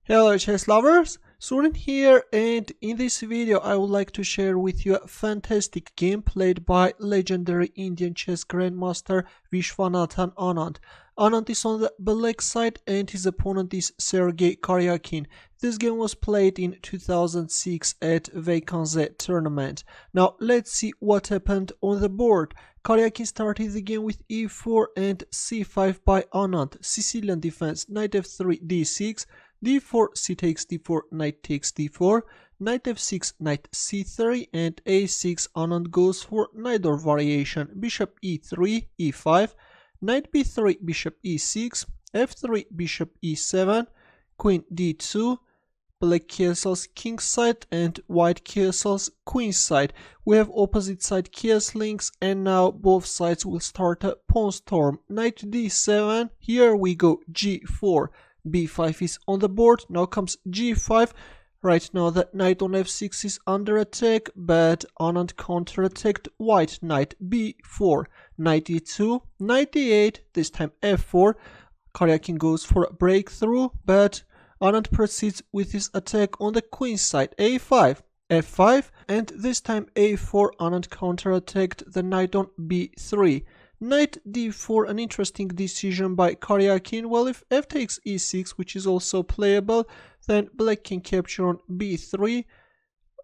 Hello chess lovers, Suren here, and in this video I would like to share with you a fantastic game played by legendary Indian chess grandmaster Viswanathan Anand. Anand is on the black side and his opponent is Sergey Karjakin. This game was played in 2006 at Wijk tournament. Now let's see what happened on the board. Karjakin started the game with e4 and c5 by Anand. Sicilian defense, knight f3 d6, d4, c takes d4, knight takes d4, knight f6, knight c3, and a6. Anand goes for Najdorf variation, bishop e3, e5, knight b3, bishop e6, f3, bishop e7, queen d2, black castles king side and white castles queen side. We have opposite side castlings, and now both sides will start a pawn storm. Knight d7, here we go, g4. b5 is on the board, now comes g5. Right now the knight on f6 is under attack, but Anand counterattacked white. Knight b4, knight e2, knight e8, this time f4. Karjakin goes for a breakthrough, but Anand proceeds with his attack on the queen side. a5, f5, and this time a4. Anand counterattacked the knight on b3. Knight d4, an interesting decision by Karjakin. Well, if f takes e6, which is also playable, then black can capture on b3.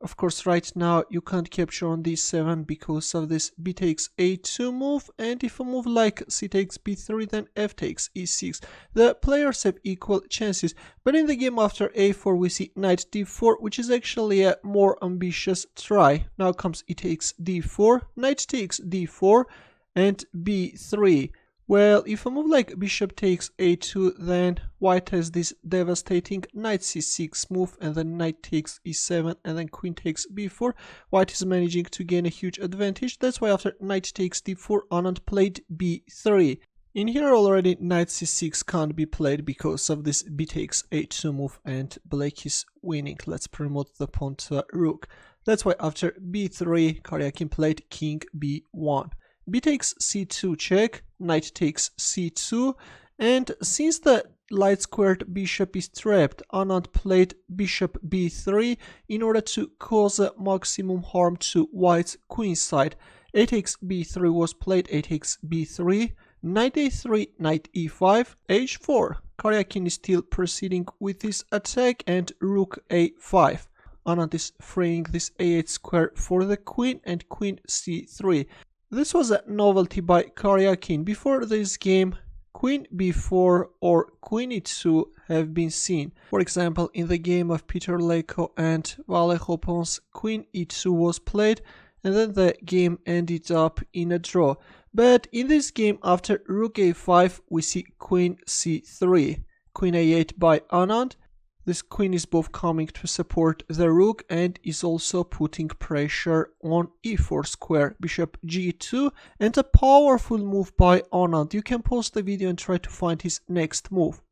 Of course, right now you can't capture on d7 because of this b takes a2 move, and if a move like c takes b3, then f takes e6. The players have equal chances, but in the game after a4 we see knight d4, which is actually a more ambitious try. Now comes e takes d4, knight takes d4, and b3. Well, if a move like bishop takes a2, then white has this devastating knight c6 move, and then knight takes e7, and then queen takes b4. White is managing to gain a huge advantage. That's why after knight takes d4, Anand played b3. In here already knight c6 can't be played because of this b takes a2 move, and black is winning. Let's promote the pawn to a rook. That's why after b3, Karjakin played king b1. b takes c2 check, knight takes c2, and since the light squared bishop is trapped, Anand played bishop b3 in order to cause a maximum harm to white's queen side. a takes b3 was played, a takes b3, knight a3, knight e5, h4. Karjakin is still proceeding with his attack, and rook a5. Anand is freeing this a8 square for the queen, and queen c3. This was a novelty by Karjakin. Before this game, queen b4 or queen e2 have been seen. For example, in the game of Peter Leko and Valehopons, queen e2 was played, and then the game ended up in a draw. But in this game, after rook a5, we see queen c3, queen a8 by Anand. This queen is both coming to support the rook and is also putting pressure on e4 square, bishop g2, and a powerful move by Anand. You can pause the video and try to find his next move.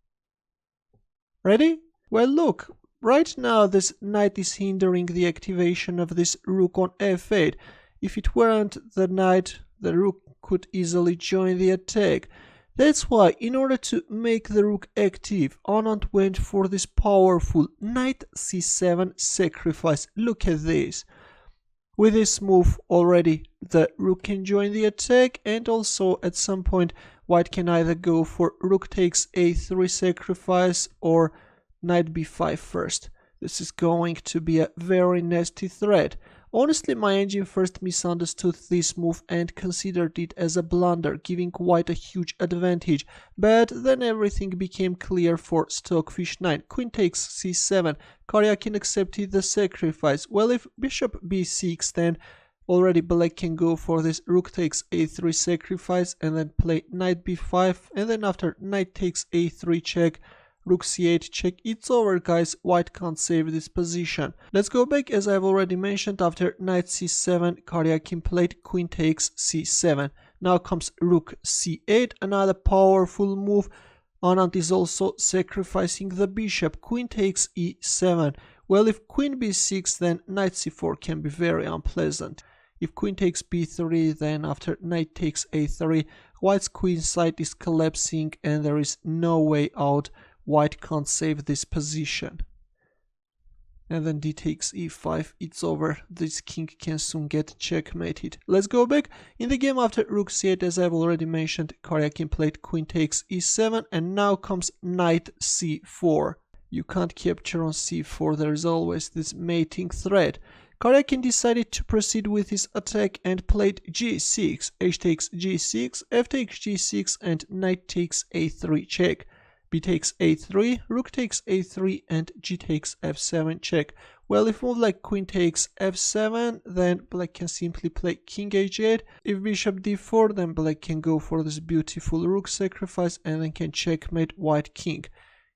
Ready? Well, look, right now this knight is hindering the activation of this rook on f8. If it weren't the knight, the rook could easily join the attack. That's why, in order to make the rook active, Anand went for this powerful knight c7 sacrifice. Look at this. With this move already, the rook can join the attack, and also at some point white can either go for rook takes a3 sacrifice or knight b5 first. This is going to be a very nasty threat. Honestly, my engine first misunderstood this move and considered it as a blunder, giving white a huge advantage, but then everything became clear for Stockfish 9. Queen takes c7, Karjakin accepted the sacrifice. Well, if bishop b6, then already black can go for this rook takes a3 sacrifice and then play knight b5, and then after knight takes a3 check, rook c8 check. It's over, guys. White can't save this position. Let's go back. As I've already mentioned, after knight c7, Karjakin played queen takes c7. Now comes rook c8, another powerful move. Anand is also sacrificing the bishop. Queen takes e7. Well, if queen b6, then knight c4 can be very unpleasant. If queen takes b3, then after knight takes a3, white's queen side is collapsing and there is no way out. white can't save this position. And then d takes e5, it's over. This king can soon get checkmated. Let's go back. In the game after rook c8, as I've already mentioned, Karjakin played queen takes e7, and now comes knight c4. You can't capture on c4, there is always this mating threat. Karjakin decided to proceed with his attack and played g6, h takes g6, f takes g6, and knight takes a3 check. B takes a3, rook takes a3, and g takes f7 check. Well, if moved like queen takes f7, then black can simply play king h8. If bishop d4, then black can go for this beautiful rook sacrifice and then can checkmate white king.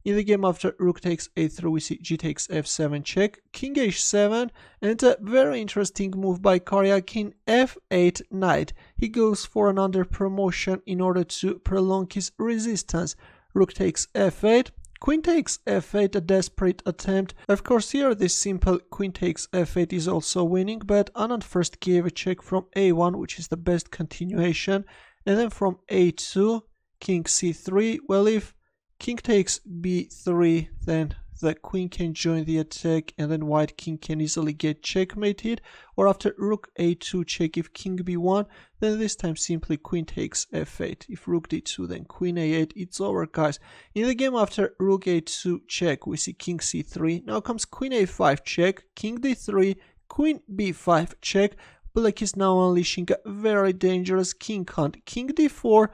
In the game after rook takes a3, we see g takes f7 check, king h7, and a very interesting move by Karjakin, f8 knight. He goes for an under promotion in order to prolong his resistance. Rook takes f8, queen takes f8, a desperate attempt. Of course, here this simple queen takes f8 is also winning, but Anand first gave a check from a1, which is the best continuation, and then from a2, king c3. Well, if king takes b3, then the queen can join the attack, and then white king can easily get checkmated. Or after rook a2 check, if king b1, then this time simply queen takes f8. If rook d2, then queen a8. It's over, guys. In the game after rook a2 check, we see king c3. Now comes queen a5 check, king d3, queen b5 check. Black is now unleashing a very dangerous king hunt. King d4.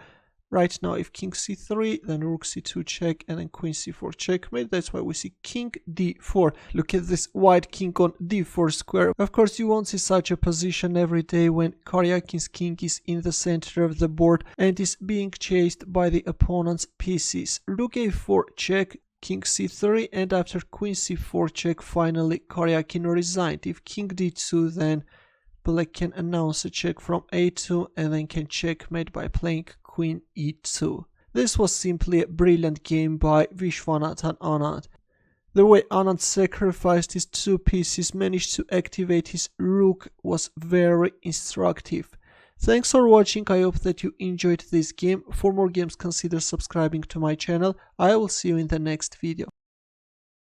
Right now, if king c3, then rook c2 check, and then queen c4 checkmate. That's why we see king d4. Look at this white king on d4 square. Of course, you won't see such a position every day when Karjakin's king is in the center of the board and is being chased by the opponent's pieces. Rook a4 check, king c3, and after queen c4 check, finally Karjakin resigned. If king d2, then black can announce a check from a2 and then can checkmate by playing queen e2. This was simply a brilliant game by Viswanathan Anand. The way Anand sacrificed his two pieces, managed to activate his rook, was very instructive. Thanks for watching, I hope that you enjoyed this game. For more games, consider subscribing to my channel. I will see you in the next video.